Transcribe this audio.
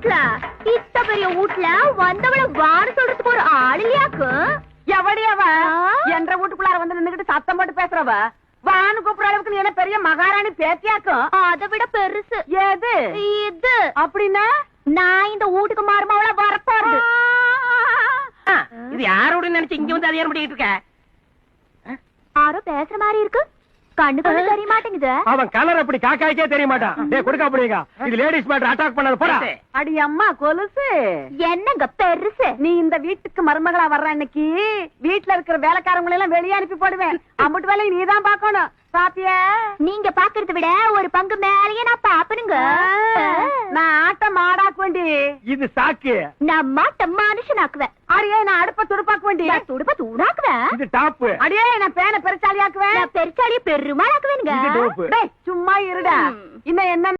வீட்ல இத்த பெரிய வீட்ல வந்தவள வான்னு சொல்றதுக்கு ஒரு ஆள் இல்லையாக்கு? எவடி அவ என்ற வீட்டுக்குள்ளார வந்து நின்னுகிட்டு சத்தம் போட்டு பேசுறவ வான்னு கூப்பிடுற அளவுக்கு நீ என்ன பெரிய மகாராணி பேத்தியாக்கும்? அதை விட பெருசு. ஏது இது அப்படின்னா நான் இந்த வீட்டுக்கு மருமவள வரப்போறது. இது யாரோட நினைச்சு இங்க வந்து அதிகாரம் பண்ணிட்டு இருக்க? யாரோ பேசுற மாதிரி இருக்கு. கண்ணுக்கு தெரிய மாட்டேங்குது. அவன் கலர் அப்படி காக்காய்க்கே தெரிய மாட்டான். டேய் கொடுக்க அப்படிங்க. இது லேடிஸ் மேட்டர் அட்டாக் பண்ணாத போடா. அடி அம்மா கொலுசு, என்னங்க பெருசு? நீ இந்த வீட்டுக்கு மருமகளா வர்ற அன்னைக்கு வீட்டுல இருக்கிற வேலைக்காரங்களை எல்லாம் வெளியே அனுப்பி போடுவேன். அம்பட்டு வேலையை நீதான் பாக்கணும். பாத்தியா? நீங்க பாக்குறத விட ஒரு பங்கு மேலேயே நான் பாப்பனுங்க. நான் ஆட்ட மாடாக்க வேண்டி. இது சாக்கு. நான் மாட்ட மனுஷனாக்குவேன். அடியே நான் அடுப்ப துடுப்பாக்க வேண்டி. துடுப்ப தூணாக்குவேன். இது டாப். அடியே நான் பேனை பெருசாலி ஆக்குவேன். பெருசாலிய பெருமாளாக்குவேனுங்க. இது டோப். சும்மா இருடா. இன்னும் என்ன